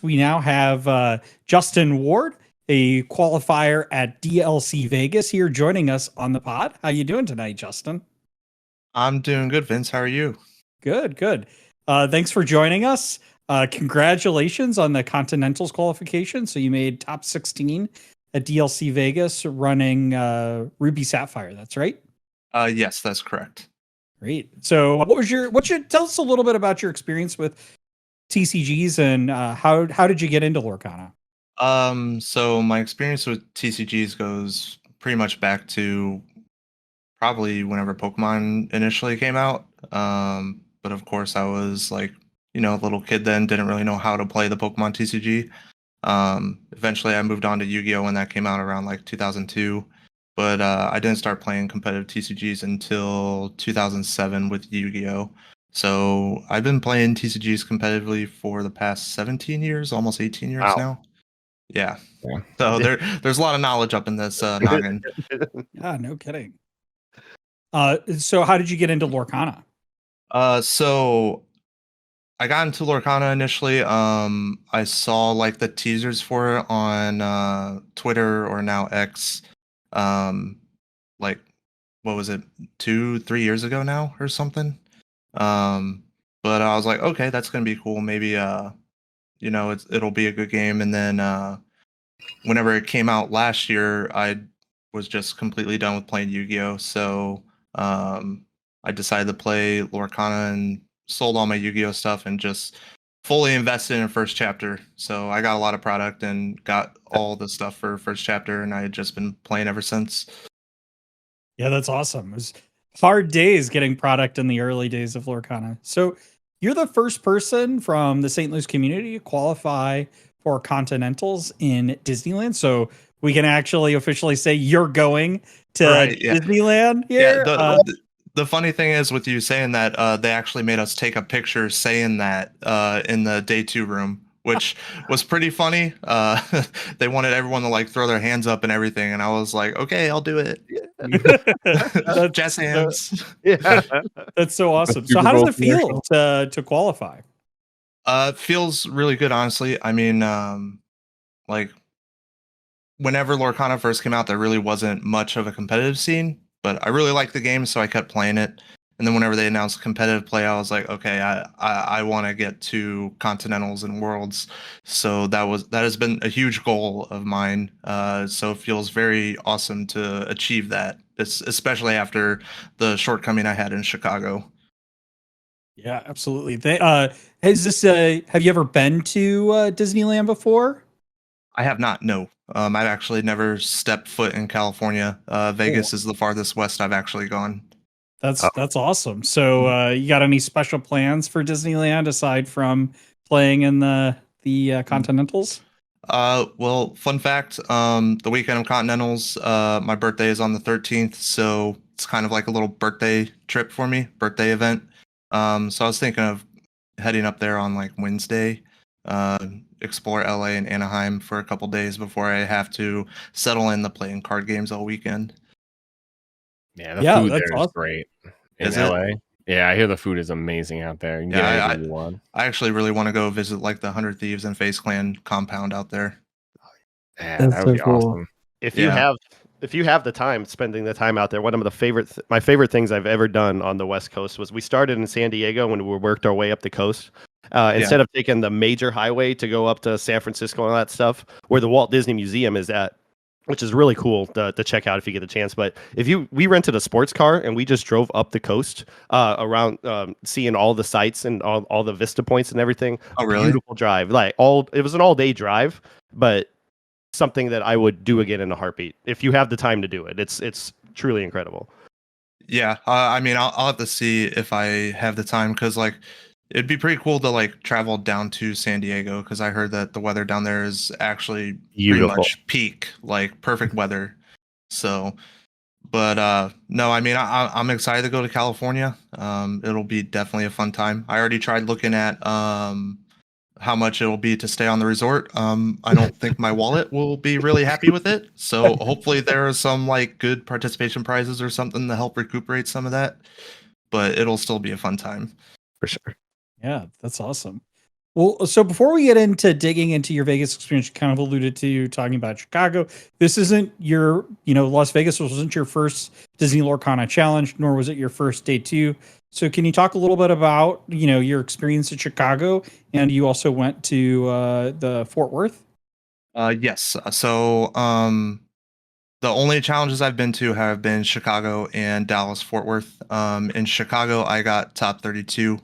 We now have Justin Ward, a qualifier at DLC Vegas, here joining us on the pod. How you doing tonight, Justin? I'm doing good, Vince. How are you? Good, good. Thanks for joining us. Congratulations on the Continentals qualification. So you made top 16 at DLC Vegas running Ruby Sapphire. That's right. Yes, that's correct. Great. So tell us a little bit about your experience with TCGs and how did you get into Lorcana? So my experience with TCGs goes pretty much back to probably whenever Pokemon initially came out. But of course I was like, a little kid then, didn't really know how to play the Pokemon TCG. Eventually I moved on to Yu-Gi-Oh! When that came out around like 2002. But I didn't start playing competitive TCGs until 2007 with Yu-Gi-Oh! So I've been playing TCGs competitively for the past 17 years, almost 18 years now. Yeah. So there's a lot of knowledge up in this noggin. Yeah, no kidding. So how did you get into Lorcana? So I got into Lorcana initially. I saw like the teasers for it on Twitter, or now X. Like, what was it, 2-3 years ago now or something? But I was like, okay, that's gonna be cool. Maybe it'll be a good game. And then whenever it came out last year, I was just completely done with playing Yu-Gi-Oh! So I decided to play Lorcana and sold all my Yu-Gi-Oh! Stuff and just fully invested in first chapter. So I got a lot of product and got all the stuff for first chapter, and I had just been playing ever since. Yeah, that's awesome. It was hard days getting product in the early days of Lorcana. So you're the first person from the St. Louis community to qualify for Continentals in Disneyland. So we can actually officially say you're going to Disneyland here. Yeah, the funny thing is with you saying that, they actually made us take a picture saying that in the day 2 room, which was pretty funny. They wanted everyone to like throw their hands up and everything, and I was like, okay, I'll do it. Jazz hands. Yeah. That's so awesome. So how does it feel to qualify? It feels really good, honestly. I mean, like whenever Lorcana first came out, there really wasn't much of a competitive scene, but I really liked the game, so I kept playing it. And then whenever they announced competitive play, I was like, okay, I want to get to Continentals and Worlds. So that has been a huge goal of mine. So it feels very awesome to achieve that, especially after the shortcoming I had in Chicago. Yeah, absolutely. Have you ever been to Disneyland before? I have not. No. I've actually never stepped foot in California. Vegas is the farthest west I've actually gone. That's awesome. So you got any special plans for Disneyland aside from playing in the Continentals? Well, fun fact, the weekend of Continentals, my birthday is on the 13th, so it's kind of like a little birthday trip for me, birthday event. So I was thinking of heading up there on like Wednesday, explore LA and Anaheim for a couple days before I have to settle in the playing card games all weekend. Yeah, the food there is great in LA. Yeah, I hear the food is amazing out there. You can get anything you want. I actually really want to go visit like the 100 Thieves and Face Clan compound out there. Yeah, that would be awesome. If you have the time, spending the time out there, one of my favorite things I've ever done on the West Coast was we started in San Diego when we worked our way up the coast. Instead of taking the major highway to go up to San Francisco and all that stuff, where the Walt Disney Museum is at, which is really cool to check out if you get a chance. But we rented a sports car and we just drove up the coast around, seeing all the sights and all the vista points and everything. Oh, really? Beautiful drive. It was an all-day drive, but something that I would do again in a heartbeat if you have the time to do it. It's truly incredible. Yeah, I mean, I'll have to see if I have the time, because like it'd be pretty cool to like travel down to San Diego, because I heard that the weather down there is actually beautiful. Pretty much peak, like perfect weather. So, but no, I mean, I'm excited to go to California. It'll be definitely a fun time. I already tried looking at how much it'll be to stay on the resort. I don't think my wallet will be really happy with it. So hopefully there are some like good participation prizes or something to help recuperate some of that. But it'll still be a fun time. For sure. Yeah, that's awesome. Well, so before we get into digging into your Vegas experience, you kind of alluded to talking about Chicago. This isn't your, Las Vegas wasn't your first Disney Lorcana challenge, nor was it your first day two. So can you talk a little bit about, your experience in Chicago? And you also went to the Fort Worth? Yes. So the only challenges I've been to have been Chicago and Dallas Fort Worth. In Chicago, I got top 32,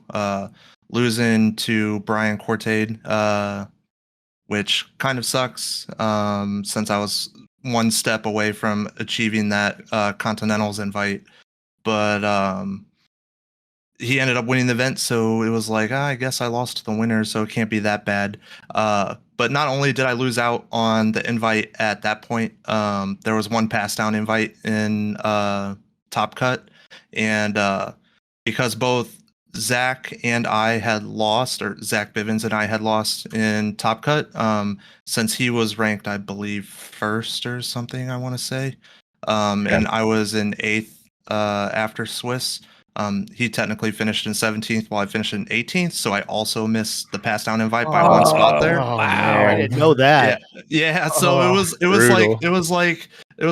losing to Brian Cortade, which kind of sucks since I was one step away from achieving that Continental's invite. But he ended up winning the event, so it was like, I guess I lost to the winner, so it can't be that bad. But not only did I lose out on the invite at that point, there was one pass down invite in Top Cut, and because both Zach and I had lost, or Zach Bivens and I had lost in Top Cut, since he was ranked, I believe, first or something, I want to say, and I was in 8th after Swiss. He technically finished in 17th while I finished in 18th, so I also missed the pass down invite by one spot there. Oh, wow, I didn't know that. Yeah. So it was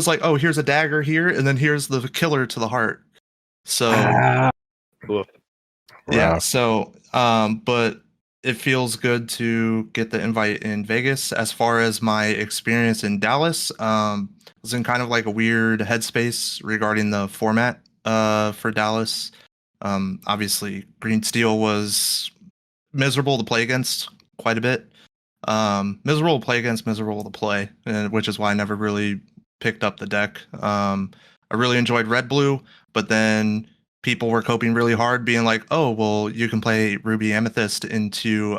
like, oh, here's a dagger here, and then here's the killer to the heart. So yeah. So but it feels good to get the invite in Vegas. As far as my experience in Dallas, was in kind of like a weird headspace regarding the format for Dallas. Obviously Green Steel was miserable to play against quite a bit. Miserable to play against, miserable to play, which is why I never really picked up the deck. I really enjoyed Red Blue, but then people were coping really hard, being like, "Oh, well, you can play Ruby Amethyst into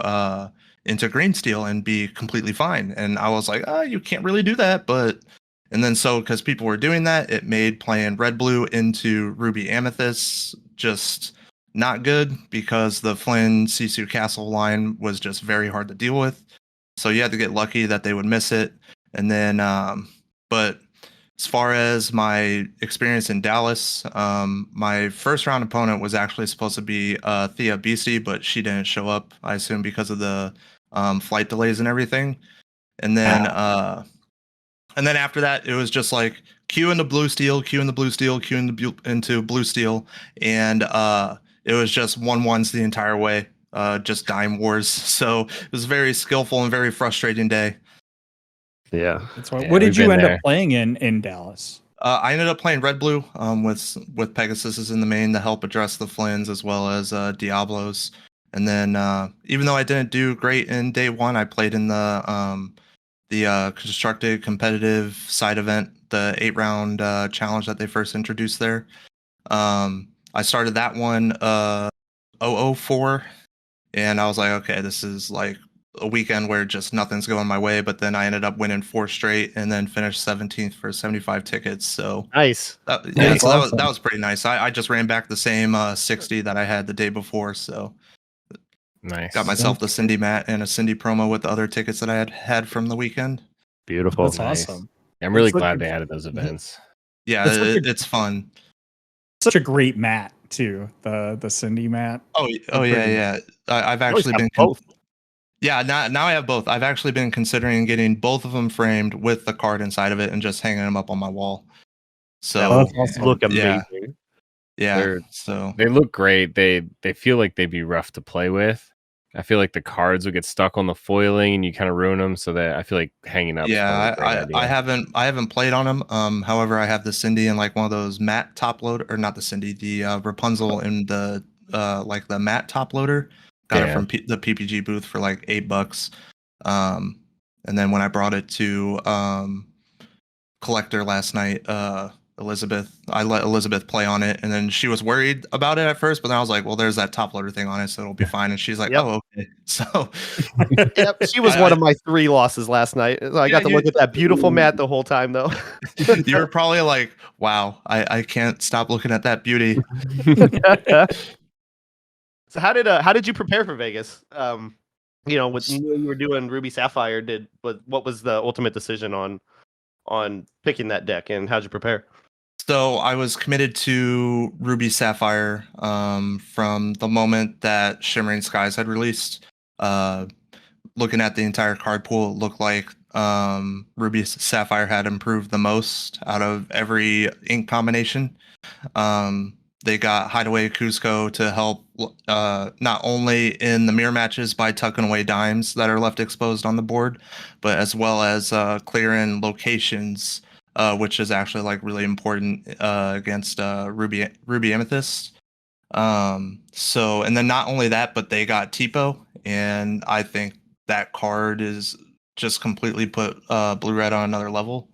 Green Steel and be completely fine." And I was like, "Oh, you can't really do that." And then so because people were doing that, it made playing Red Blue into Ruby Amethyst just not good, because the Flynn Sisu Castle line was just very hard to deal with. So you had to get lucky that they would miss it. And then, but as far as my experience in Dallas, my first round opponent was actually supposed to be Thea Beastie, but she didn't show up, I assume because of the flight delays and everything. And then after that, it was just like Q into blue steel, Q into blue steel, Q into blue steel, and it was just 1-1s the entire way, just dime wars. So it was a very skillful and very frustrating day. Yeah. That's why. What did you end up playing in Dallas? I ended up playing Red Blue with Pegasus in the main to help address the Flynns as well as Diablos. And then even though I didn't do great in day one, I played in the constructed competitive side event, the 8-round challenge that they first introduced there. I started that one 004, and I was like, okay, this is like a weekend where just nothing's going my way. But then I ended up winning 4 straight and then finished 17th for 75 tickets. So nice. That was pretty nice. I just ran back the same 60 that I had the day before. So nice. Got myself the Cindy mat and a Cindy promo with the other tickets that I had from the weekend. Beautiful. That's awesome. I'm really glad they added those events. Yeah, it's fun. Such a great mat too, the Cindy mat. Oh yeah. I've actually been both. Yeah, now I have both. I've actually been considering getting both of them framed with the card inside of it and just hanging them up on my wall. So look amazing. Yeah. So they look great. They feel like they'd be rough to play with. I feel like the cards would get stuck on the foiling and you kind of ruin them. So that I feel like hanging up. Yeah, I haven't played on them. However, I have the Cindy in like one of those matte top loader, or not the Cindy, the Rapunzel in the like the matte top loader. Got it from the PPG booth for like $8. And then when I brought it to Collector last night, I let Elizabeth play on it, and then she was worried about it at first, but then I was like, well, there's that top loader thing on it, so it'll be fine. And she's like, oh, okay. So she was one of my 3 losses last night. I got to look at that beautiful mat the whole time, though. You were probably like, wow, I can't stop looking at that beauty. So how did you prepare for Vegas? When you were doing Ruby Sapphire, what was the ultimate decision on picking that deck, and how'd you prepare? So I was committed to Ruby Sapphire from the moment that Shimmering Skies had released. looking at the entire card pool, it looked like Ruby Sapphire had improved the most out of every ink combination. They got Hideaway Cusco to help not only in the mirror matches by tucking away dimes that are left exposed on the board, but as well as clearing locations, which is actually like really important against Ruby Amethyst. So, and then not only that, but they got Tipo, and I think that card is just completely put blue red on another level.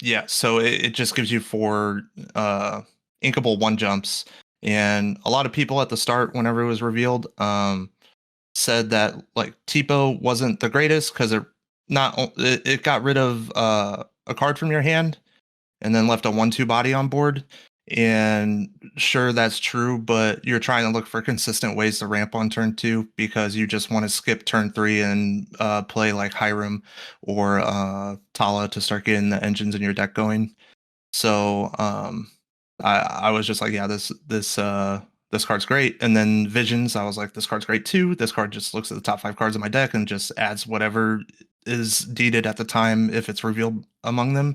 Yeah, so it just gives you 4 inkable 1-jumps, and a lot of people at the start, whenever it was revealed, said that like Tipo wasn't the greatest because it got rid of a card from your hand and then left a 1/2 body on board. And sure, that's true, but you're trying to look for consistent ways to ramp on turn 2 because you just want to skip turn 3 and play like Hiram or Tala to start getting the engines in your deck going. So I was just like, yeah, this card's great. And then Visions, I was like, this card's great too. This card just looks at the top 5 cards in my deck and just adds whatever is deeded at the time if it's revealed among them.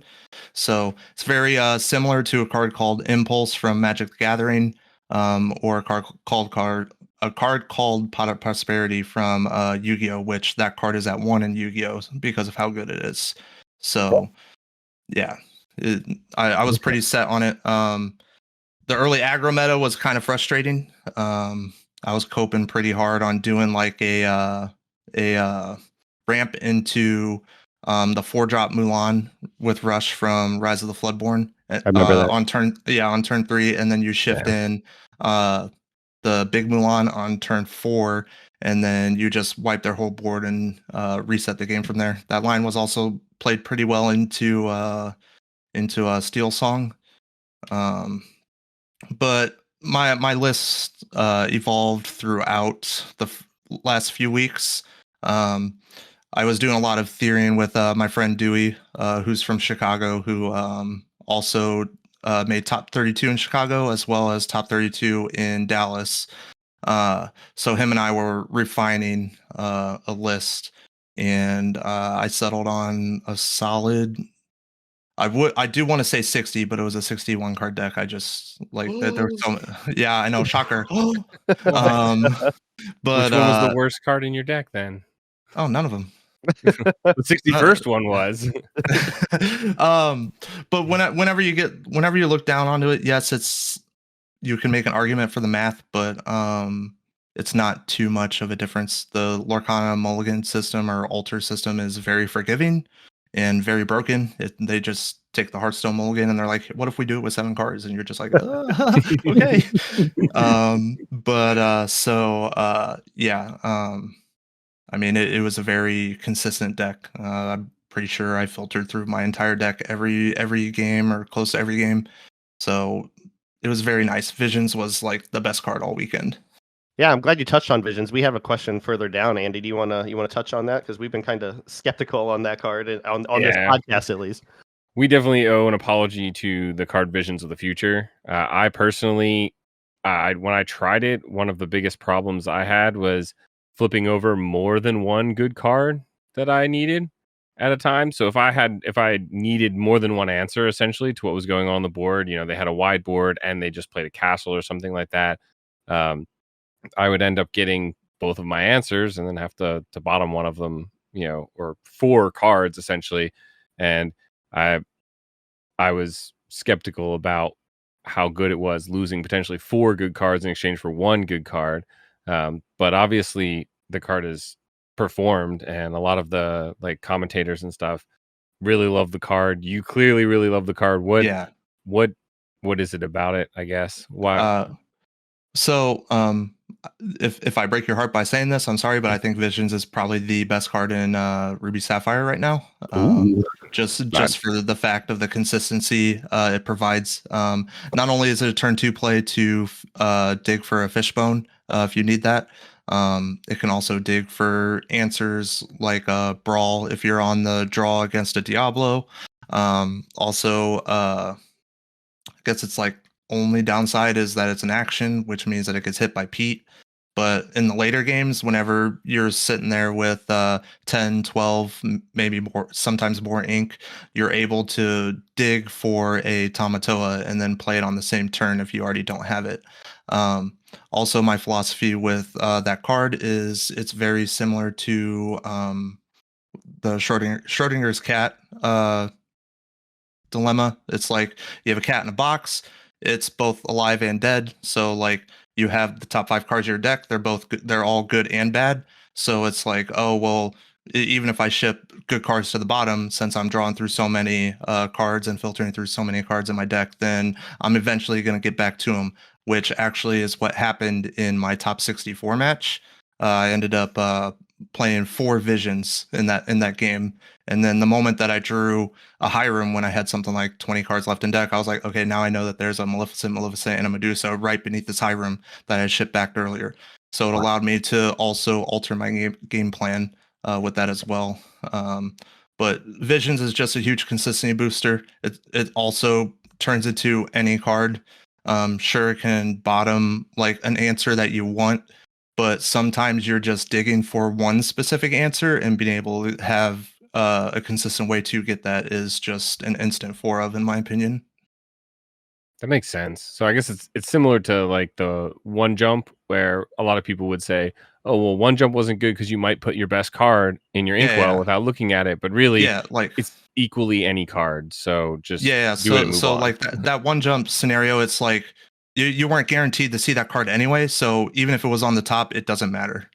So it's very similar to a card called Impulse from Magic the Gathering, or a card called Pot of Prosperity from Yu-Gi-Oh, which that card is at 1 in Yu-Gi-Oh because of how good it is. So yeah, I was pretty set on it. The early aggro meta was kind of frustrating. I was coping pretty hard on doing like a ramp into the 4-drop Mulan with Rush from Rise of the Floodborn. I remember that on turn 3, and then you shift in the big Mulan on turn 4, and then you just wipe their whole board and reset the game from there. That line was also played pretty well into Steel Song. But my list evolved throughout the last few weeks. I was doing a lot of theorying with my friend Dewey, who's from Chicago, who also made top 32 in Chicago as well as top 32 in Dallas. So him and I were refining a list, and I settled on a solid. I do want to say 60, but it was a 61 card deck. I just like that there was so yeah, I know, shocker. But which one was the worst card in your deck then? Oh, none of them. The 61st one was. But whenever you look down onto it, yes, you can make an argument for the math, but it's not too much of a difference. The Lorcana mulligan system or altar system is very forgiving and very broken. They just take the Hearthstone mulligan and they're like, what if we do it with 7 cards? And you're just like, okay. I mean, it was a very consistent deck. I'm pretty sure I filtered through my entire deck every game or close to every game. So it was very nice. Visions was like the best card all weekend. Yeah, I'm glad you touched on Visions. We have a question further down, Andy. Do you want to touch on that? Because we've been kind of skeptical on that card on this podcast, at least. We definitely owe an apology to the card Visions of the Future. I personally, when I tried it, one of the biggest problems I had was flipping over more than one good card that I needed at a time. So if I needed more than one answer essentially to what was going on the board, they had a wide board and they just played a castle or something like that, I would end up getting both of my answers and then have to bottom one of them, or 4 cards essentially. And I was skeptical about how good it was losing potentially 4 good cards in exchange for 1 good card. But obviously the card is performed, and a lot of the commentators and stuff really love the card. You clearly really love the card. What is it about it, I guess? Why? So if I break your heart by saying this, I'm sorry, but I think Visions is probably the best card in Ruby Sapphire right now. Just for the fact of the consistency it provides. Not only is it a turn 2 play to dig for a fishbone if you need that, it can also dig for answers like Brawl if you're on the draw against a Diablo. Also, I guess it's only downside is that it's an action, which means that it gets hit by Pete. But in the later games, whenever you're sitting there with 10, 12, maybe more, sometimes more ink, you're able to dig for a Tamatoa and then play it on the same turn if you already don't have it. Also, my philosophy with that card is it's very similar to the Schrodinger's cat dilemma. It's like you have a cat in a box. It's both alive and dead. So like you have the top 5 cards of your deck. They're both good, they're all good and bad. So it's like, oh well, even if I ship good cards to the bottom, since I'm drawing through so many cards and filtering through so many cards in my deck, then I'm eventually going to get back to them. Which actually is what happened in my top 64 match. I ended up playing 4 visions in that game, and then the moment that I drew a Hiram when I had something like 20 cards left in deck, I was like, okay, now I know that there's a Maleficent, and a Medusa right beneath this Hiram that I shipped back earlier. So it allowed me to also alter my game plan with that as well. But Visions is just a huge consistency booster. It also turns into any card. Sure, it can bottom like an answer that you want, but sometimes you're just digging for one specific answer, and being able to have a consistent way to get that is just an instant 4 of, in my opinion. That makes sense. So I guess it's similar to like the one jump, where a lot of people would say, "Oh, well, one jump wasn't good because you might put your best card in your inkwell without looking at it." But really, like it's equally any card. So just do it So and move on. like that one jump scenario, it's like you weren't guaranteed to see that card anyway. So even if it was on the top, it doesn't matter.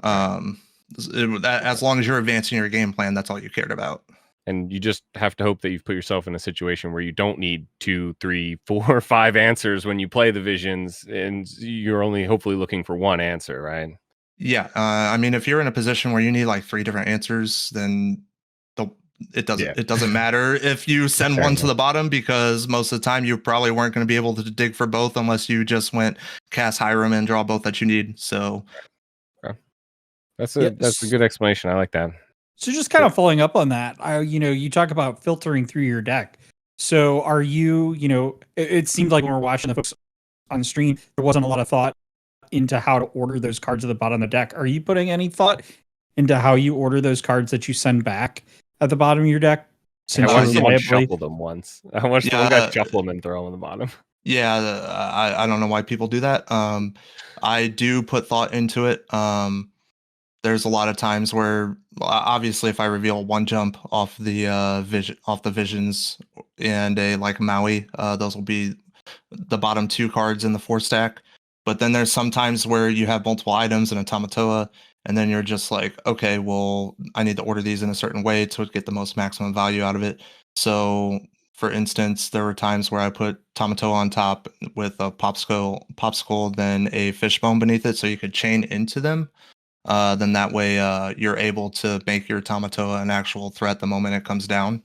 As long as you're advancing your game plan, that's all you cared about. And you just have to hope that you've put yourself in a situation where you don't need 2, 3, 4, 5 answers when you play the visions, and you're only hopefully looking for one answer, right? Yeah. I mean, if you're in a position where you need like 3 different answers, then it doesn't matter if you send one to the bottom, because most of the time you probably weren't going to be able to dig for both unless you just went cast Hiram and draw both that you need. So that's a good explanation. I like that. So just kind of following up on that, you talk about filtering through your deck. So are you, it seemed like when we're watching the folks on stream, there wasn't a lot of thought into how to order those cards at the bottom of the deck. Are you putting any thought into how you order those cards that you send back at the bottom of your deck? I watched someone shuffle them once. I watched one guy shuffle them and throw them on the bottom. Yeah, I don't know why people do that. I do put thought into it. There's a lot of times where, obviously, if I reveal one jump off the visions and a like Maui, those will be the bottom 2 cards in the 4 stack. But then there's sometimes where you have multiple items in a Tamatoa, and then you're just like, okay, well, I need to order these in a certain way to get the most maximum value out of it. So, for instance, there were times where I put Tamatoa on top with a popsicle, then a fishbone beneath it, so you could chain into them. Then that way you're able to make your Tamatoa an actual threat the moment it comes down.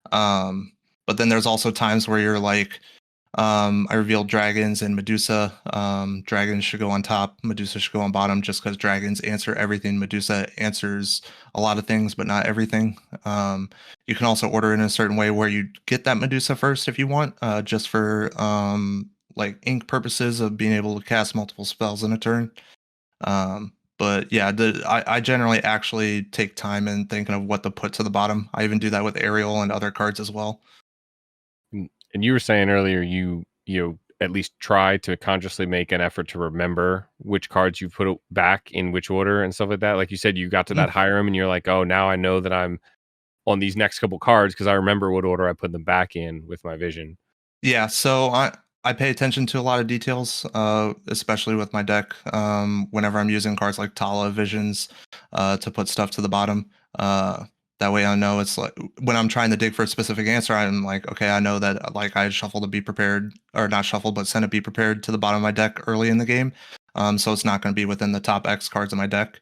But then there's also times where you're like, I revealed dragons and Medusa. Dragons should go on top, Medusa should go on bottom, just because dragons answer everything. Medusa answers a lot of things, but not everything. You can also order in a certain way where you get that Medusa first if you want, just for like ink purposes of being able to cast multiple spells in a turn. But yeah, I generally actually take time in thinking of what to put to the bottom. I even do that with Ariel and other cards as well. And you were saying earlier, you at least try to consciously make an effort to remember which cards you put back in which order and stuff like that. Like you said, you got to that Hiram and you're like, oh, now I know that I'm on these next couple cards because I remember what order I put them back in with my vision. Yeah, so I pay attention to a lot of details, especially with my deck. Whenever I'm using cards like Tala Visions to put stuff to the bottom, that way I know it's like when I'm trying to dig for a specific answer, I'm like, okay, I know that like I shuffle to be prepared, or not shuffle, but send it be prepared to the bottom of my deck early in the game. So it's not going to be within the top X cards in my deck.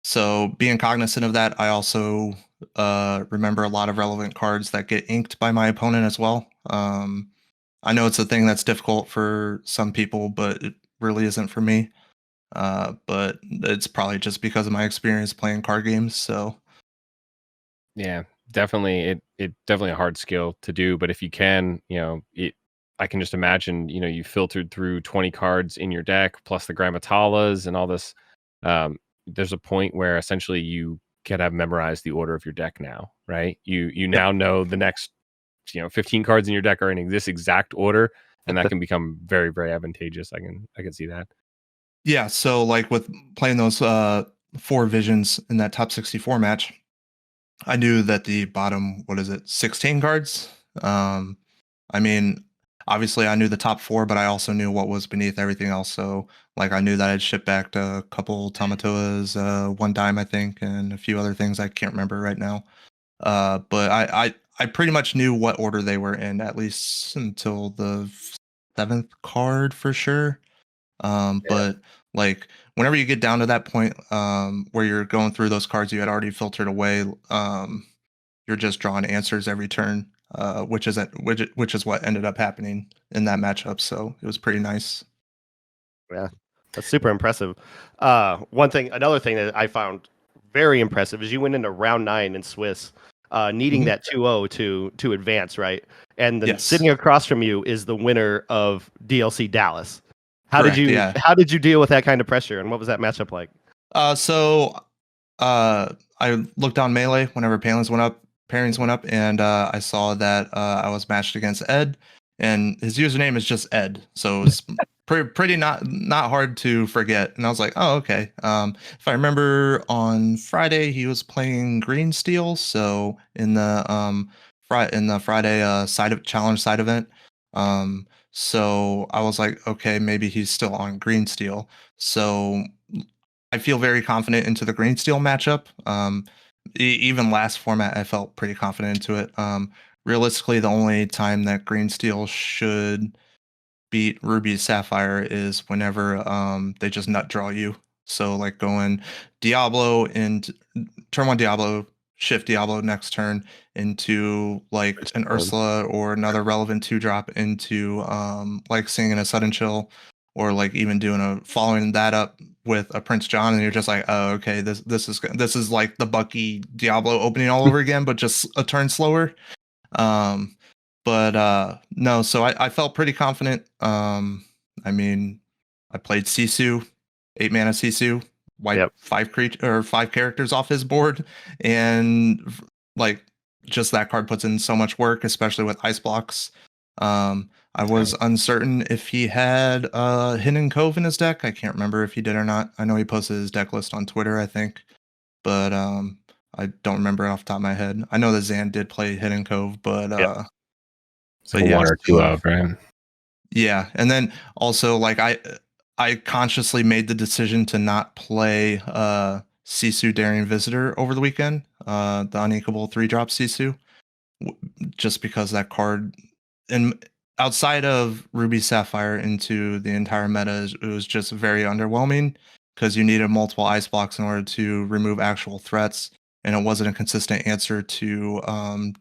So being cognizant of that, I also remember a lot of relevant cards that get inked by my opponent as well. I know it's a thing that's difficult for some people, but it really isn't for me. But it's probably just because of my experience playing card games. So yeah, definitely, it definitely a hard skill to do. But if you can, I can just imagine, you filtered through 20 cards in your deck plus the Grammatalas and all this. There's a point where essentially you can have memorized the order of your deck now, right? You now know the next 15 cards in your deck are in this exact order, and that can become very, very advantageous. I can see that. Yeah, so like with playing those 4 visions in that top 64 match, I knew that the bottom 16 cards. I mean, obviously I knew the top 4, but I also knew what was beneath everything else. So like I knew that I'd ship back to a couple Tamatoas, 1 dime I think, and a few other things I can't remember right now. But I pretty much knew what order they were in, at least until the 7th card for sure. But like whenever you get down to that point where you're going through those cards you had already filtered away, you're just drawing answers every turn, which is what ended up happening in that matchup. So it was pretty nice. Yeah, that's super impressive. Another thing that I found very impressive is you went into round 9 in Swiss, needing that 2-0 to advance, right? And then sitting across from you is the winner of DLC Dallas. How did you deal with that kind of pressure, and what was that matchup like? So I looked on Melee whenever pairings went up, and I saw that I was matched against Ed, and his username is just Ed, so it's pretty not hard to forget. And I was like, oh, okay. If I remember, on Friday he was playing Green Steel, so in the Friday challenge side event. So I was like, okay, maybe he's still on Green Steel. So I feel very confident into the Green Steel matchup. Even last format, I felt pretty confident into it. Realistically, the only time that Green Steel should beat Ruby Sapphire is whenever they just nut draw you. So like going Diablo into turn 1 Diablo, shift Diablo next turn into like an Ursula or another relevant 2-drop into like singing a Sudden Chill, or like even following that up with a Prince John, and you're just like, oh, okay, this is like the Bucky Diablo opening all over again, but just a turn slower. But no, so I felt pretty confident. I mean, I played Sisu, 8 mana Sisu, wiped 5 characters off his board, and like just that card puts in so much work, especially with ice blocks. I was uncertain if he had Hidden Cove in his deck. I can't remember if he did or not. I know he posted his deck list on Twitter, I think, but I don't remember off the top of my head. I know that Zan did play Hidden Cove, but it's like 1 or 2 of, right? Yeah, and then also like I consciously made the decision to not play Sisu Daring Visitor over the weekend, the unequal 3-drop Sisu, just because that card, and outside of Ruby Sapphire into the entire meta, it was just very underwhelming because you needed multiple ice blocks in order to remove actual threats, and it wasn't a consistent answer to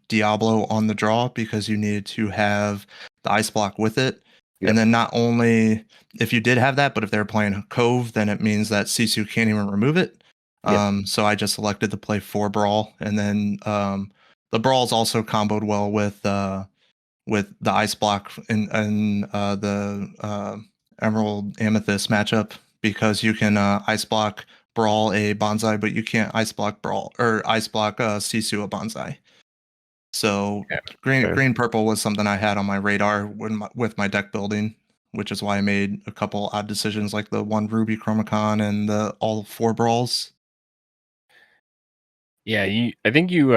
Diablo on the draw because you needed to have the ice block with it. And then not only if you did have that, but if they're playing Cove, then it means that Sisu can't even remove it. So I just elected to play 4 Brawl, and then the Brawl's also comboed well with the ice block in the Emerald Amethyst matchup, because you can ice block Brawl a Bonsai, but you can't ice block Sisu a Bonsai. So green purple was something I had on my radar with my deck building, which is why I made a couple odd decisions like the 1 Ruby Chromacon and the all 4 Brawls. Yeah, I think you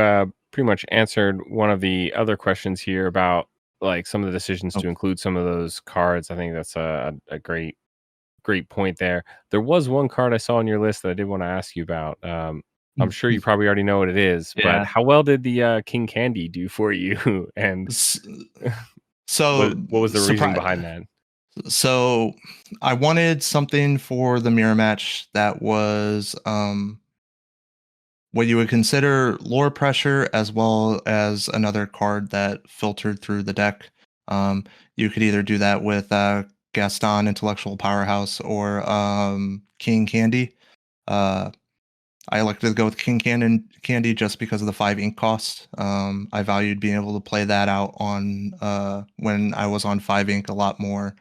pretty much answered one of the other questions here about like some of the decisions to include some of those cards. I think that's a great point there. There was one card I saw on your list that I did want to ask you about. I'm sure you probably already know what it is, but how well did the King Candy do for you? And so what was the reason behind that? So I wanted something for the mirror match that was what you would consider lore pressure, as well as another card that filtered through the deck. You could either do that with Gaston, Intellectual Powerhouse, or King Candy. I elected to go with King Candy just because of the 5 ink cost. I valued being able to play that out on when I was on 5 ink a lot more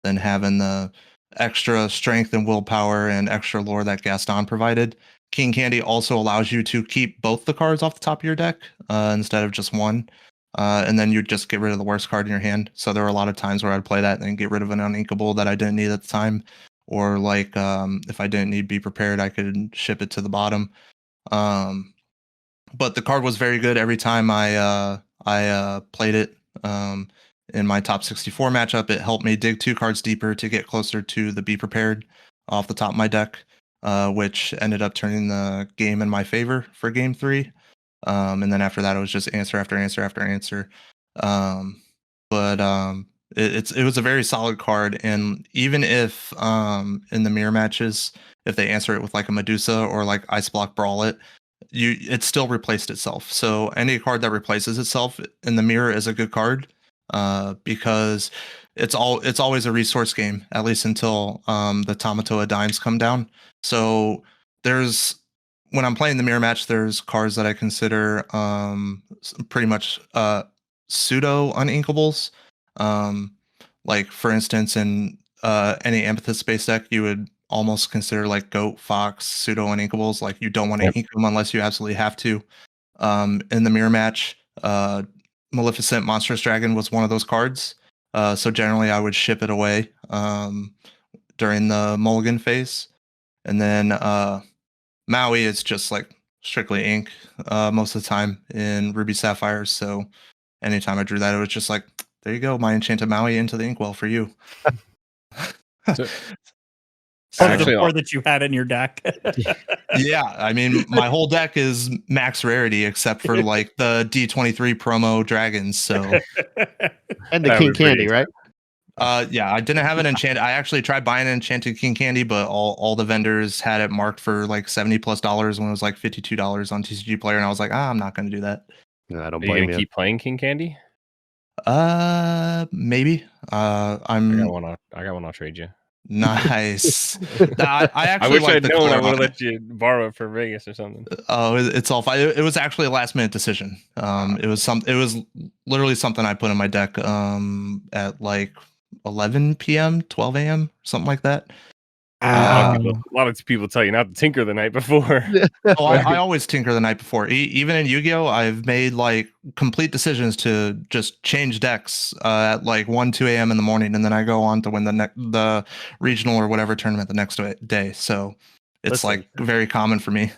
than having the extra strength and willpower and extra lore that Gaston provided. King Candy also allows you to keep both the cards off the top of your deck instead of just one. And then you just get rid of the worst card in your hand. So there were a lot of times where I'd play that and then get rid of an uninkable that I didn't need at the time. Or like if I didn't need Be Prepared, I could ship it to the bottom. But the card was very good every time I played it. In my top 64 matchup, it helped me dig 2 cards deeper to get closer to the Be Prepared off the top of my deck, which ended up turning the game in my favor for game 3. And then after that, it was just answer after answer after answer. It was a very solid card, and even if in the mirror matches, if they answer it with like a Medusa or like Ice Block Brawl it still replaced itself. So any card that replaces itself in the mirror is a good card, because it's always a resource game, at least until the Tamatoa dimes come down. So when I'm playing the mirror match, there's cards that I consider pretty much pseudo uninkables. Like for instance, in any Amethyst space deck, you would almost consider like Goat, Fox, pseudo uninkables. Like you don't want to ink them unless you absolutely have to. In the mirror match, Maleficent Monstrous Dragon was one of those cards. So generally, I would ship it away during the mulligan phase, and then Maui is just like strictly ink most of the time in Ruby Sapphire. So anytime I drew that, it was just like, there you go, my Enchanted Maui into the inkwell for you. The 4 that you had in your deck. Yeah, I mean, my whole deck is max rarity except for like the D23 promo dragons. So and the King Candy, right? Yeah, I didn't have an enchanted. I actually tried buying an enchanted King Candy, but all the vendors had it marked for like $70+ when it was like $52 on TCG Player, and I was like, I'm not going to do that. No, I don't Are blame you gonna keep playing King Candy? Maybe. I got one. I'll trade you. Nice. I actually wish I'd known. I would have let you borrow it for Vegas or something. Oh, it's all fine. It was actually a last minute decision. It was literally something I put in my deck at like 11 p.m., 12 a.m., something like that. A lot of people tell you not to tinker the night before. I always tinker the night before. Even in Yu-Gi-Oh, I've made like complete decisions to just change decks at like 1, 2 a.m. in the morning, and then I go on to win the regional or whatever tournament the next day. So it's like very common for me.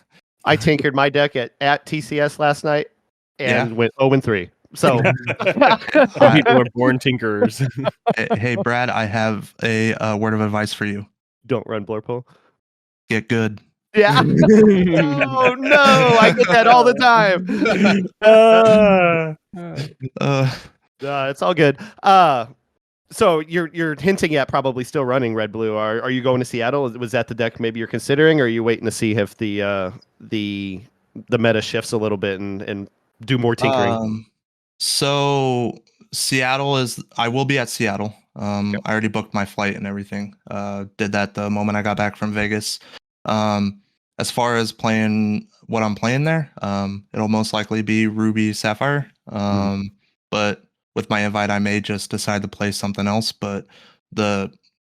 I tinkered my deck at TCS last night and went 0-3. So people are born tinkerers. Hey, Brad, I have a word of advice for you. Don't run Blurple. Get good. Yeah. Oh no, I get that all the time. It's all good. So you're hinting at probably still running Red Blue. Are you going to Seattle? Was that the deck maybe you're considering, or are you waiting to see if the meta shifts a little bit and do more tinkering? So Seattle I will be at Seattle. I already booked my flight and everything. Did that the moment I got back from Vegas. As far as playing what I'm playing there, it'll most likely be Ruby Sapphire. But with my invite, I may just decide to play something else. But the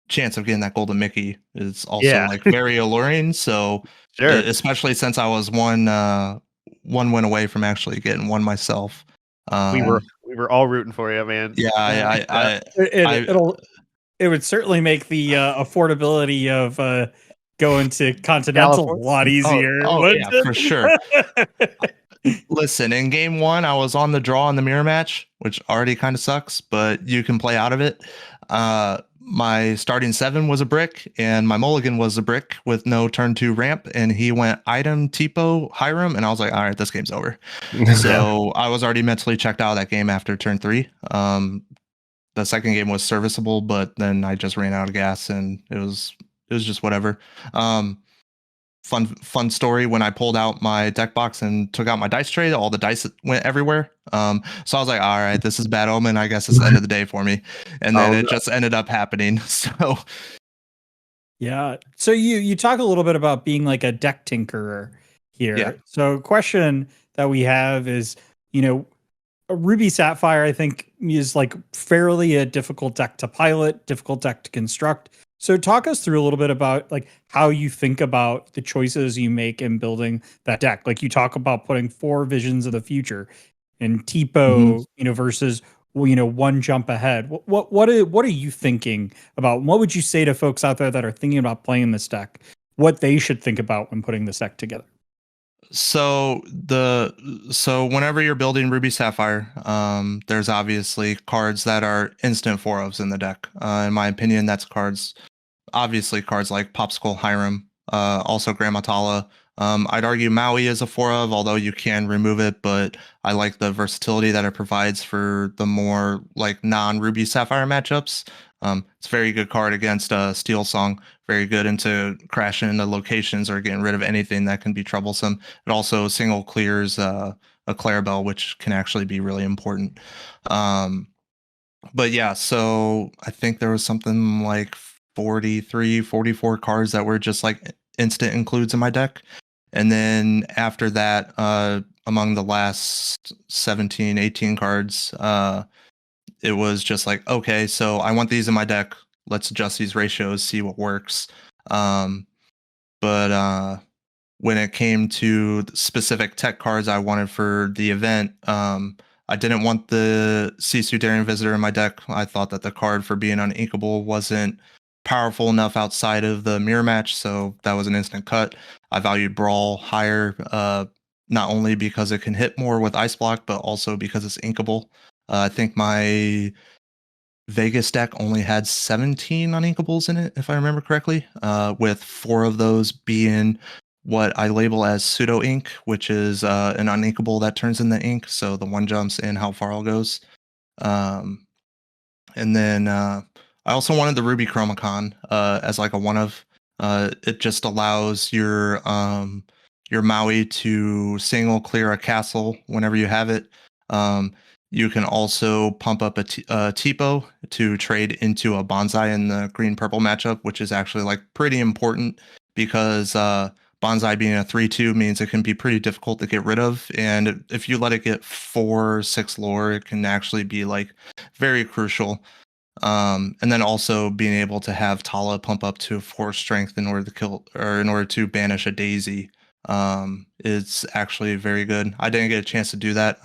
chance of getting that golden Mickey is also like very alluring. So especially since I was one win away from actually getting one myself. We were all rooting for you, man. Yeah, it would certainly make the affordability of going to Continental a lot easier. Yeah, for sure. Listen, in game 1, I was on the draw in the mirror match, which already kind of sucks, but you can play out of it. My starting 7 was a brick, and my mulligan was a brick with no turn 2 ramp, and he went item, Tipo, Hiram, and I was like, all right, this game's over. So I was already mentally checked out of that game after turn 3. The second game was serviceable, but then I just ran out of gas, and it was just whatever. Fun story, when I pulled out my deck box and took out my dice tray, all the dice went everywhere. So I was like, all right, this is bad omen. I guess it's the end of the day for me. And then it just ended up happening. So yeah. So you talk a little bit about being like a deck tinkerer. here. Yeah. So, question that we have is, a Ruby Sapphire, I think, is like fairly a difficult deck to pilot, difficult deck to construct. So talk us through a little bit about like how you think about the choices you make in building that deck. Like you talk about putting 4 visions of the future and TPO, versus one jump ahead. What are you thinking about? What would you say to folks out there that are thinking about playing this deck? What they should think about when putting this deck together? So whenever you're building Ruby Sapphire, there's obviously cards that are instant 4-ofs in the deck. In my opinion, that's obviously cards like Popsicle, Hiram, also Grandma Tala. I'd argue Maui is a 4-of, although you can remove it, but I like the versatility that it provides for the more like non-Ruby Sapphire matchups. It's a very good card against Steel Song. Very good into crashing into locations or getting rid of anything that can be troublesome. It also single clears a Clarabelle, which can actually be really important. But yeah, so I think there was something like 43, 44 cards that were just like instant includes in my deck. And then after that, among the last 17, 18 cards, it was just like, okay, so I want these in my deck. Let's adjust these ratios, see what works. But when it came to specific tech cards I wanted for the event, I didn't want the Sisu Daring Visitor in my deck. I thought that the card for being uninkable wasn't powerful enough outside of the mirror match, so that was an instant cut. I valued Brawl higher, not only because it can hit more with Ice Block, but also because it's inkable. I think my Vegas deck only had 17 uninkables in it, if I remember correctly, with 4 of those being what I label as pseudo ink, which is an uninkable that turns into ink. So the 1 jumps and how far it goes. And then I also wanted the Ruby Chromacon as like a 1-of. It just allows your Maui to single clear a castle whenever you have it. You can also pump up a Tipo to trade into a Bonsai in the green-purple matchup, which is actually like pretty important because Bonsai being a 3/2 means it can be pretty difficult to get rid of. And if you let it get 4/6 lore, it can actually be like very crucial. And then also being able to have Tala pump up to 4 strength in order to kill or in order to banish a Daisy is actually very good. I didn't get a chance to do that.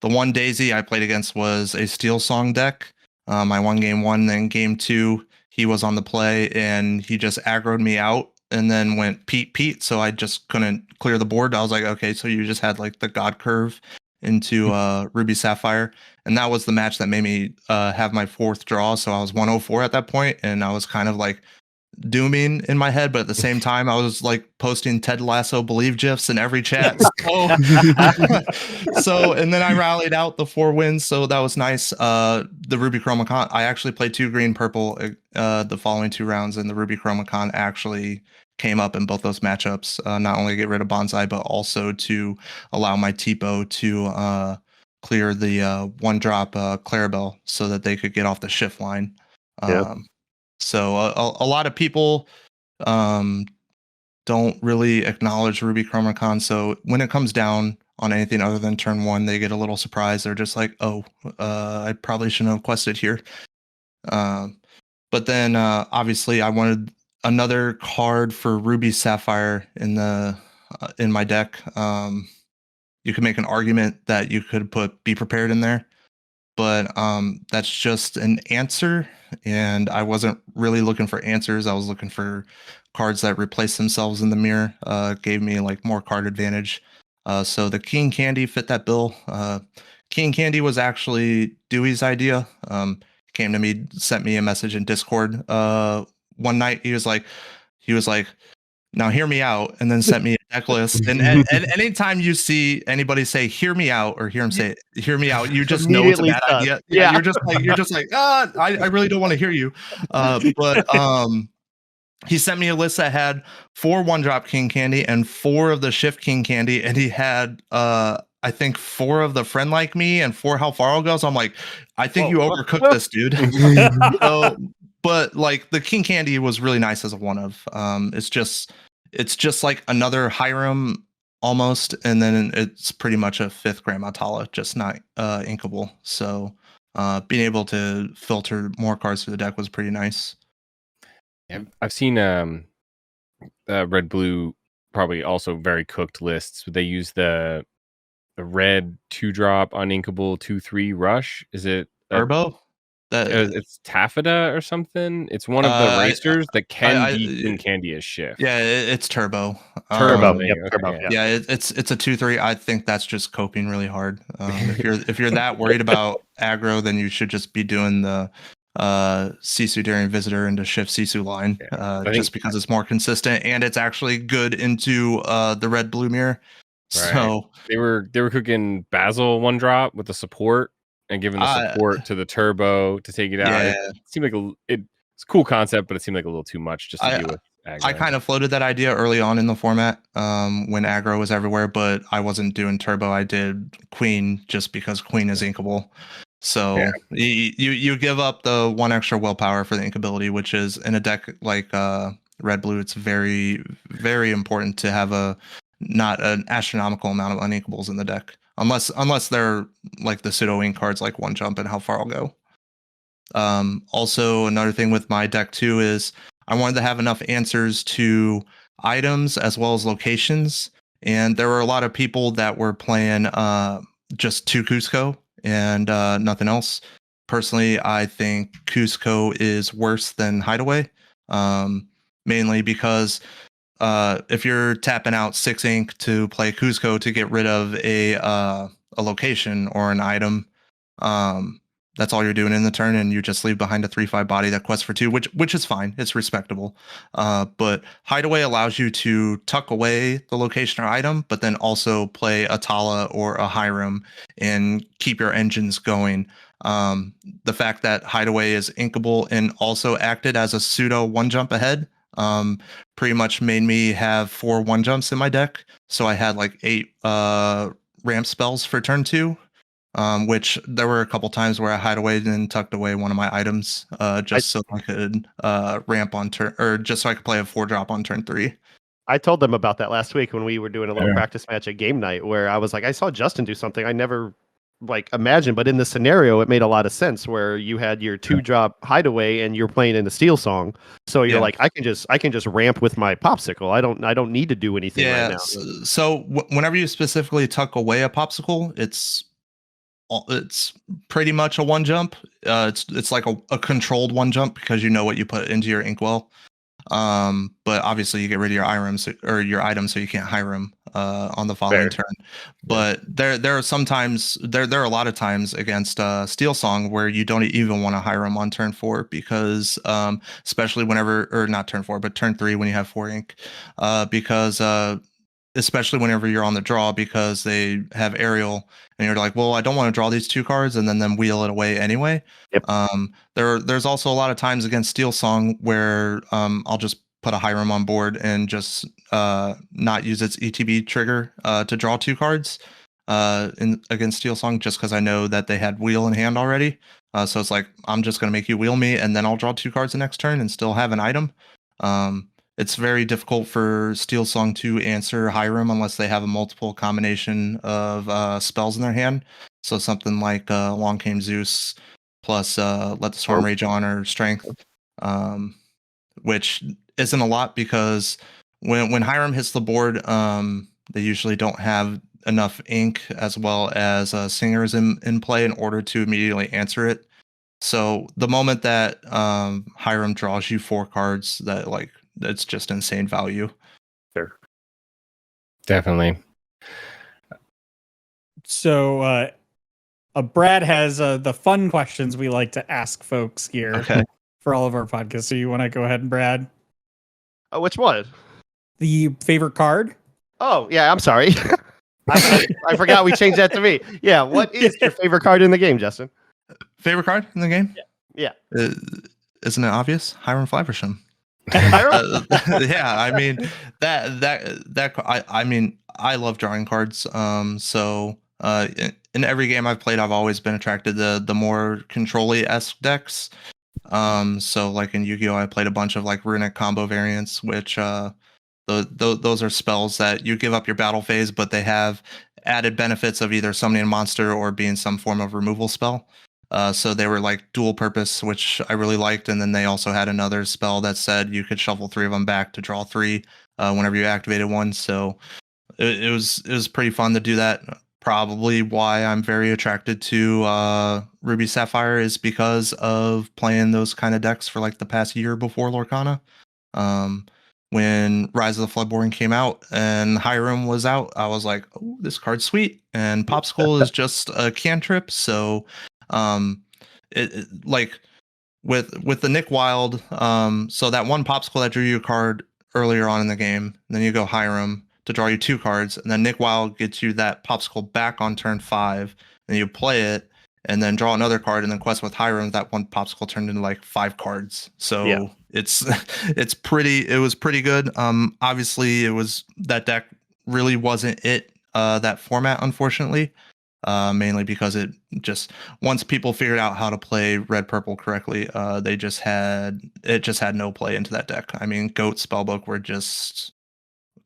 The one Daisy I played against was a Steel Song deck. I won game 1, then game 2, he was on the play and he just aggroed me out and then went Pete, so I just couldn't clear the board. I was like, okay, so you just had like the God Curve into Ruby Sapphire. And that was the match that made me have my 4th draw. So I was 104 at that point, and I was kind of like dooming in my head, but at the same time I was like posting Ted Lasso believe gifs in every chat. So and then I rallied out the 4 wins, so that was nice. The Ruby Chromacon, I actually played 2 green purple the following 2 rounds, and the Ruby Chromacon actually came up in both those matchups, not only to get rid of Bonsai but also to allow my Tipo to clear the 1-drop Clarabelle so that they could get off the shift line. So a lot of people don't really acknowledge Ruby Chromacon. So when it comes down on anything other than turn 1, they get a little surprised. They're just like, oh, I probably shouldn't have quested here. But then obviously I wanted another card for Ruby Sapphire in my deck. You could make an argument that you could put Be Prepared in there, but that's just an answer, and I wasn't really looking for answers. I was looking for cards that replace themselves in the mirror, gave me like more card advantage. So the King Candy fit that bill. King Candy was actually Dewey's idea. Came to me, sent me a message in Discord one night. He was like, now hear me out, and then sent me a deck list. And anytime you see anybody say hear me out or hear him say hear me out, you just know it's a bad idea. Yeah, you're just like I really don't want to hear you. But he sent me a list that had 4 1-drop King Candy and 4 of the Shift King Candy, and he had I think 4 of the Friend Like Me and 4 How Far I'll Go. So I'm like, I think you overcooked this, dude. So, but like the King Candy was really nice as a 1-of. It's just like another Hiram almost, and then it's pretty much a 5th Grandma Tala, just not inkable. So being able to filter more cards through the deck was pretty nice. Yeah, I've seen red blue probably also very cooked lists. They use the red 2-drop uninkable 2/3 rush. Is it Turbo? it's taffeta or something? It's one of the racers that can beat Queen Candy as shift. Yeah, it's turbo. Turbo. Yeah, it's a 2/3. I think that's just coping really hard. If you're that worried about aggro, then you should just be doing the Sisu Daring Visitor into shift Sisu line, just because it's more consistent and it's actually good into the red blue mirror. Right. So they were cooking Basil 1-drop with the support and giving the support to the turbo to take it out. Yeah. It seemed like it's a cool concept, but it seemed like a little too much just to do with aggro. I kind of floated that idea early on in the format when aggro was everywhere, but I wasn't doing turbo. I did Queen just because Queen is inkable. So you give up the 1 extra willpower for the inkability, which is in a deck like red blue. It's very, very important to have not an astronomical amount of uninkables in the deck, unless they're like the pseudo ink cards like 1 jump and how far I'll go. Also, another thing with my deck too is I wanted to have enough answers to items as well as locations, and there were a lot of people that were playing just 2 Cusco and nothing else. Personally, I think Cusco is worse than Hideaway, mainly because if you're tapping out 6 ink to play Cusco to get rid of a location or an item, that's all you're doing in the turn, and you just leave behind a 3/5 body that quests for 2, which is fine. It's respectable. But Hideaway allows you to tuck away the location or item, but then also play a Tala or a Hiram and keep your engines going. The fact that Hideaway is inkable and also acted as a pseudo 1 jump ahead pretty much made me have 4 1 jumps in my deck. So I had like 8 ramp spells for turn 2. Which there were a couple times where I hide away and tucked away one of my items so I could ramp on turn, or just so I could play a 4-drop on turn 3. I told them about that last week when we were doing a little practice match at game night, where I was like, I saw Justin do something I never imagined, but in the scenario it made a lot of sense, where you had your 2-drop hideaway and you're playing in the Steel Song, so you're like, I can just ramp with my popsicle. I don't need to do anything right now. So whenever you specifically tuck away a popsicle, it's pretty much a 1 jump. It's like a controlled 1 jump because you know what you put into your inkwell. But obviously you get rid of your items or your items, so you can't Hiram on the following turn. But there are sometimes there are a lot of times against Steel Song where you don't even want to Hiram on turn 4 because especially not turn 4 but turn 3 when you have 4 ink, because especially whenever you're on the draw, because they have aerial and you're like, well, I don't want to draw these 2 cards and then wheel it away anyway. There's also a lot of times against Steel Song where I'll just put a Hiram on board and just not use its ETB trigger to draw 2 cards against Steel Song, just because I know that they had wheel in hand already. So it's like, I'm just going to make you wheel me and then I'll draw 2 cards the next turn and still have an item. It's very difficult for Steel Song to answer Hiram unless they have a multiple combination of spells in their hand. So something like Long Came Zeus plus Let the Storm Rage On or Strength, which isn't a lot because when Hiram hits the board, they usually don't have enough ink as well as singers in play in order to immediately answer it. So the moment that Hiram draws you 4 cards, that's just insane value. Sure. Definitely. So Brad has the fun questions we like to ask folks here for all of our podcasts. So you want to go ahead and Brad? Which one? The favorite card? Oh, yeah, I'm sorry. I forgot we changed that to me. Yeah, what is your favorite card in the game, Justin? Favorite card in the game? Yeah. Isn't it obvious? Hiram Flaversham. Yeah, I mean I love drawing cards. So in every game I've played, I've always been attracted to the more control-y-esque decks. So like in Yu-Gi-Oh, I played a bunch of like runic combo variants, which Those are spells that you give up your battle phase, but they have added benefits of either summoning a monster or being some form of removal spell. So they were like dual purpose, which I really liked. And then they also had another spell that said you could shuffle 3 of them back to draw 3 whenever you activated one. So it was pretty fun to do that. Probably why I'm very attracted to Ruby Sapphire is because of playing those kind of decks for like the past year before Lorcana. When Rise of the Floodborn came out and Hiram was out, I was like, oh, this card's sweet. And Popsicle is just a cantrip. So like with the Nick Wild, so that one Popsicle that drew you a card earlier on in the game, then you go Hiram to draw you 2 cards, and then Nick Wild gets you that Popsicle back on turn 5, and you play it, and then draw another card, and then quest with Hiram, that one Popsicle turned into like 5 cards. So yeah. it was pretty good. Obviously that deck really wasn't that format, unfortunately. Mainly because it just once people figured out how to play red purple correctly, it just had no play into that deck. I mean, Goat, Spellbook were just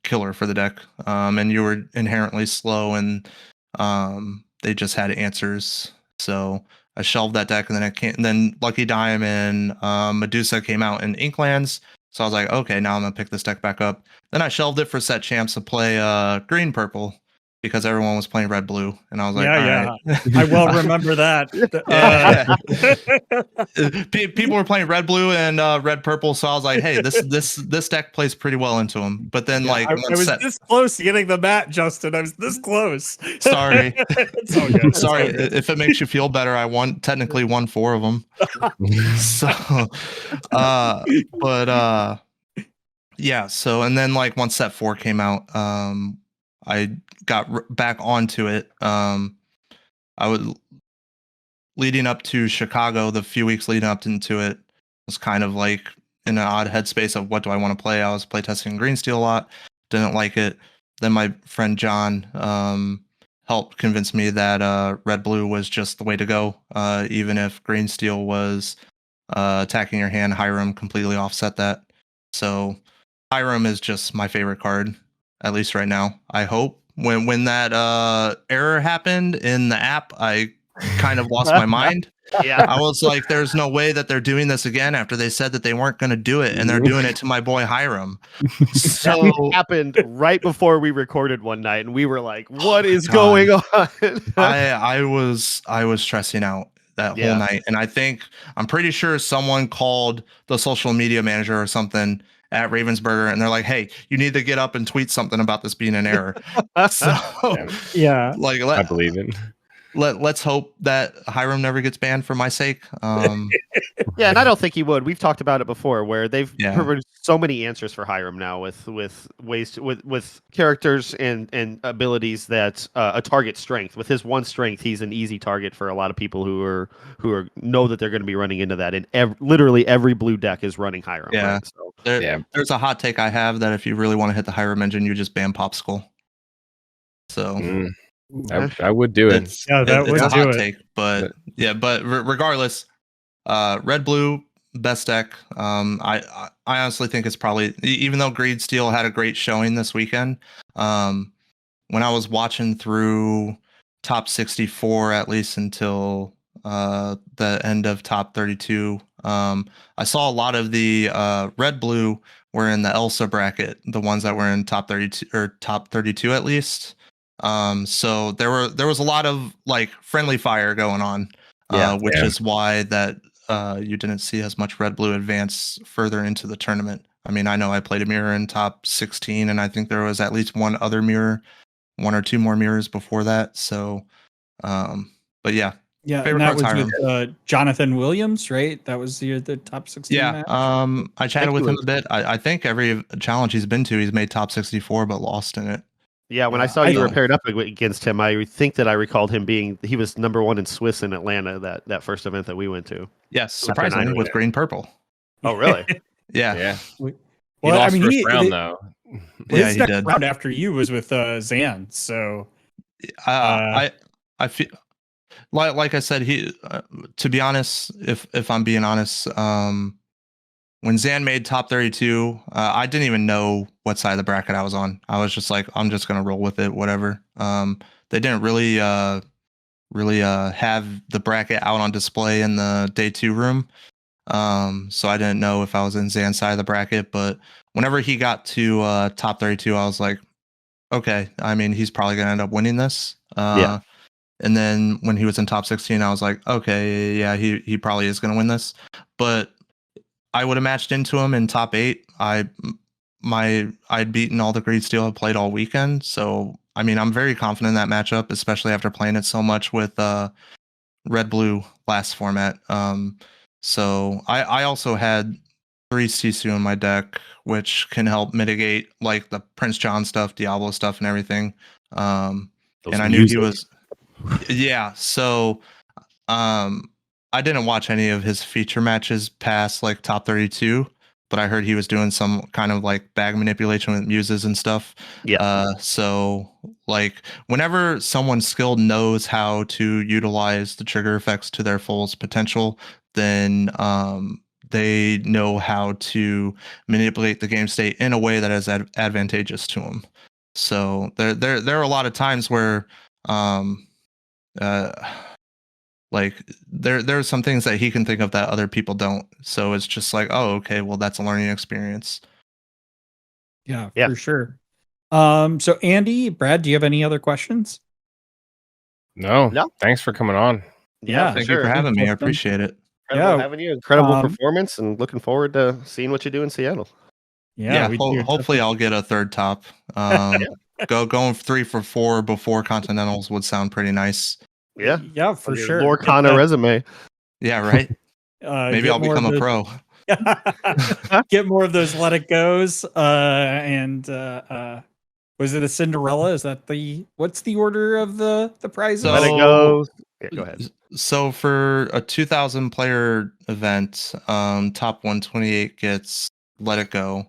killer for the deck, and you were inherently slow, and they just had answers. So I shelved that deck, and then Lucky Dime and Medusa came out in Inklands. So I was like, okay, now I'm gonna pick this deck back up. Then I shelved it for set champs to play green purple, because everyone was playing red blue, and I was like, yeah. I well remember that. People were playing red blue and red purple, so I was like, hey, this deck plays pretty well into them. But then I was this close to getting the mat, Justin. I was this close. Sorry. It's all good. Sorry if it makes you feel better. I technically won 4 of them. So yeah, so and then like once set 4 came out, I got back onto it. I would leading up to Chicago, the few weeks leading up into it was kind of like in an odd headspace of what do I want to play. I was playtesting Green Steel a lot, didn't like it. Then my friend John helped convince me that red blue was just the way to go. Even if Green Steel was attacking your hand, Hiram completely offset that. So Hiram is just my favorite card, at least right now. I hope when that error happened in the app, I kind of lost my mind. Yeah, I was like, there's no way that they're doing this again after they said that they weren't going to do it, and they're doing it to my boy Hiram. So it happened right before we recorded one night, and we were like, what is going on? I was stressing out that whole night, and I'm pretty sure someone called the social media manager or something at Ravensburger, and they're like, hey, you need to get up and tweet something about this being an error. So yeah, like I believe it. Let's hope that Hiram never gets banned for my sake. Yeah, and I don't think he would. We've talked about it before, where they've provided so many answers for Hiram now with ways to, with characters and abilities that a target strength. With his one strength, he's an easy target for a lot of people who know that they're going to be running into that. And literally every blue deck is running Hiram. Yeah, right? So, there's a hot take I have that if you really want to hit the Hiram engine, you just ban Popsicle. So. I would do it. That would it's a do hot it. take, but regardless, red blue best deck. I honestly think it's probably, even though Greed Steel had a great showing this weekend. When I was watching through top 64, at least until the end of top 32, I saw a lot of the red blue were in the Elsa bracket, the ones that were in top 32 or top 32 at least. So there was a lot of like friendly fire going on, which is why that you didn't see as much red blue advance further into the tournament. I mean, I know I played a mirror in top 16, and I think there was at least one other mirror, 1 or 2 more mirrors before that. So, but yeah. Yeah, and that was with Jonathan Williams, right? That was the top 16 match? I chatted with him a bit. I think every challenge he's been to, he's made top 64, but lost in it. Yeah, when I saw you were paired up against him, I think that I recalled him he was #1 in Swiss in Atlanta, that first event that we went to. Yes, surprisingly, with green purple. Oh, really? Yeah. He lost first round, though. His next round after you was with Zan, so... I feel... Like I said, he. To be honest, if I'm being honest, when Zan made top 32, I didn't even know what side of the bracket I was on. I was just like, I'm just gonna roll with it, whatever. They didn't really have the bracket out on display in the day 2 room. So I didn't know if I was in Zan's side of the bracket, but whenever he got to top 32, I was like, okay, I mean, he's probably gonna end up winning this. Yeah. And then when he was in top 16, I was like, okay, yeah, he probably is gonna win this. But I would have matched into him in top 8. I'd beaten all the Greed Steel I played all weekend. So I mean, I'm very confident in that matchup, especially after playing it so much with Red Blue last format. So I also had 3 Sisu in my deck, which can help mitigate like the Prince John stuff, Diablo stuff, and everything. And I knew he was, yeah. So I didn't watch any of his feature matches past like top 32, but I heard he was doing some kind of like bag manipulation with muses and stuff. Yeah. So like whenever someone skilled knows how to utilize the trigger effects to their fullest potential, then they know how to manipulate the game state in a way that is advantageous to them. So there are a lot of times where like there are some things that he can think of that other people don't. So it's just like, oh, okay, well that's a learning experience. Yeah, for sure. So Andy, Brad, do you have any other questions? No. Thanks for coming on. Yeah, thank you for having me. I appreciate it. Incredible having you. Incredible performance, and looking forward to seeing what you do in Seattle. Yeah, hopefully I'll get a third top. Going 3 for 4 before Continentals would sound pretty nice. Yeah, for sure. Lorcana resume. Yeah, right. Maybe I'll become a pro. Get more of those let it goes. And was it a Cinderella? Is that what's the order of the prizes? Let it go. Yeah, go ahead. So for a 2,000 player event, top 128 gets Let It Go.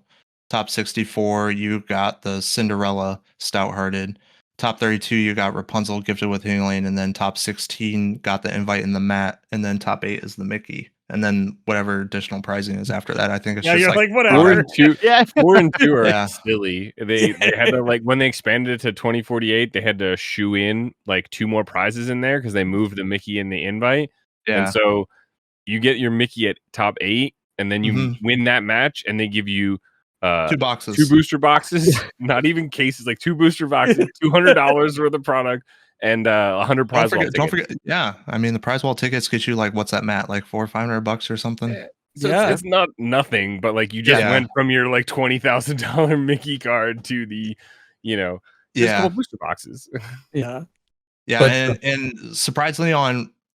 Top 64, you got the Cinderella Stout Hearted. Top 32, you got Rapunzel Gifted with Healing, and then top 16 got the Invite in the Mat, and then top 8 is the Mickey, and then whatever additional pricing is after that. I think it's just you're like whatever. 4 and 2 are silly. They had to like when they expanded it to 2048, they had to shoe in like 2 more prizes in there because they moved the Mickey and the Invite. Yeah. And so you get your Mickey at top 8, and then you win that match, and they give you 2 boxes, 2 booster boxes, not even cases, like 2 booster boxes, $200 worth of product, and 100 prize wall tickets. Don't forget, yeah. I mean, the prize wall tickets get you like what's that, Matt? Like $400 or $500 or something. So it's not nothing, but like you just went from your like $20,000 Mickey card to the, just a couple booster boxes. Yeah. And surprisingly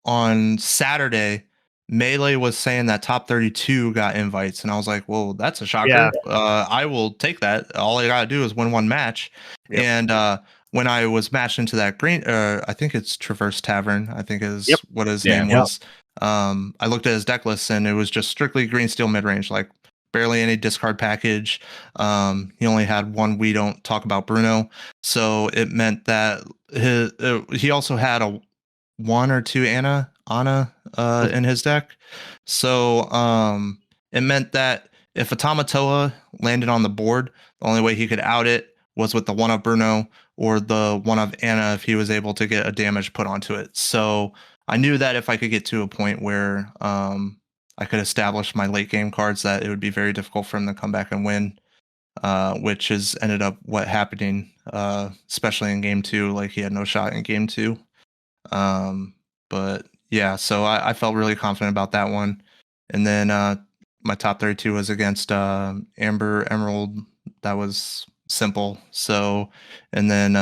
on Saturday, Melee was saying that top 32 got invites, and I was like, well, that's a shocker. Yeah. I will take that. All I gotta do is win 1 match. Yep. And when I was matched into that green, I think it's Traverse Tavern, I think is what his name was. I looked at his deck list, and it was just strictly green steel mid range, like barely any discard package. He only had 1 We Don't Talk About Bruno, so it meant that he also had a 1 or 2 Anna in his deck. So it meant that if a Tamatoa landed on the board, the only way he could out it was with the 1 of Bruno or the 1 of Anna if he was able to get a damage put onto it. So I knew that if I could get to a point where I could establish my late game cards, that it would be very difficult for him to come back and win, which has ended up what happening, especially in game 2. Like he had no shot in game 2. But yeah, so I felt really confident about that one. And then my top 32 was against Amber Emerald. That was simple. So, and then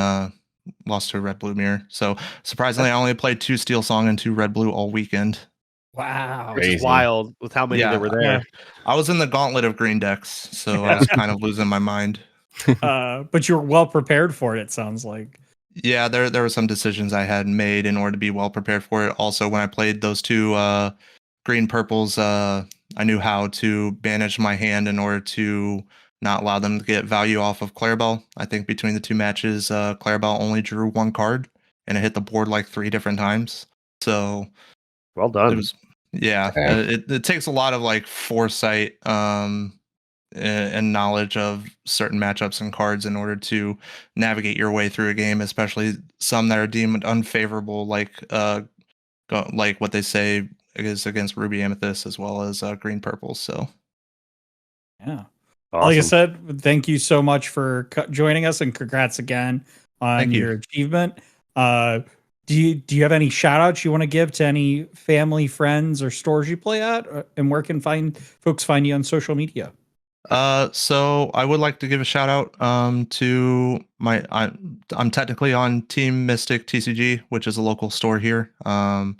lost to a Red Blue Mirror. So surprisingly, I only played 2 Steel Song and 2 Red Blue all weekend. Wow. Which is wild with how many there were there. I was in the gauntlet of green decks, so I was kind of losing my mind. But you were well prepared for it sounds like. Yeah, there were some decisions I had made in order to be well prepared for it. Also, when I played those 2 green purples, I knew how to manage my hand in order to not allow them to get value off of Clarabelle. I think between the 2 matches, Clarabelle only drew 1 card, and it hit the board like 3 different times. So well done. Yeah, it takes a lot of like foresight and knowledge of certain matchups and cards in order to navigate your way through a game, especially some that are deemed unfavorable, like what they say is against Ruby Amethyst as well as Green Purple. So yeah. Awesome. Like I said, thank you so much for joining us, and congrats again on your achievement. Do you have any shout outs you want to give to any family, friends, or stores you play at? And where can folks find you on social media? So I would like to give a shout out to I'm technically on Team Mystic TCG, which is a local store here. I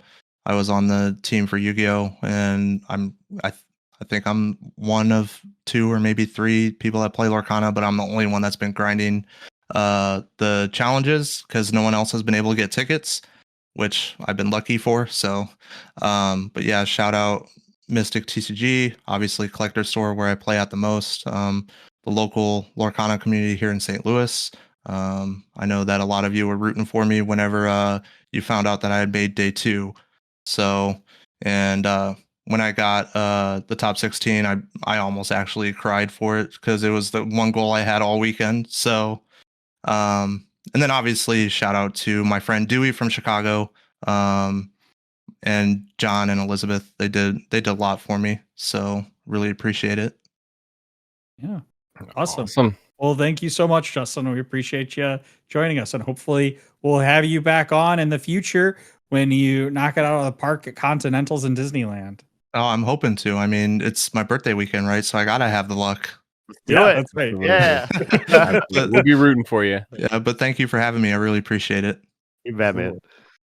was on the team for Yu-Gi-Oh, and I think I'm one of 2 or maybe 3 people that play Lorcana, but I'm the only one that's been grinding the challenges because no one else has been able to get tickets, which I've been lucky for. So but yeah, shout out Mystic TCG, obviously collector store where I play at the most, the local Lorcana community here in St. Louis. I know that a lot of you were rooting for me whenever you found out that I had made day 2. So, and when I got the top 16, I almost actually cried for it because it was the one goal I had all weekend. So, and then obviously shout out to my friend Dewey from Chicago, and John and Elizabeth. They did a lot for me. So really appreciate it. Yeah. Awesome. Well, thank you so much, Justin. We appreciate you joining us, and hopefully we'll have you back on in the future when you knock it out of the park at Continentals in Disneyland. Oh, I'm hoping to. I mean, it's my birthday weekend, right? So I gotta have the luck. Do it. That's right. Yeah. We'll be rooting for you. Yeah, but thank you for having me. I really appreciate it. You bet, man.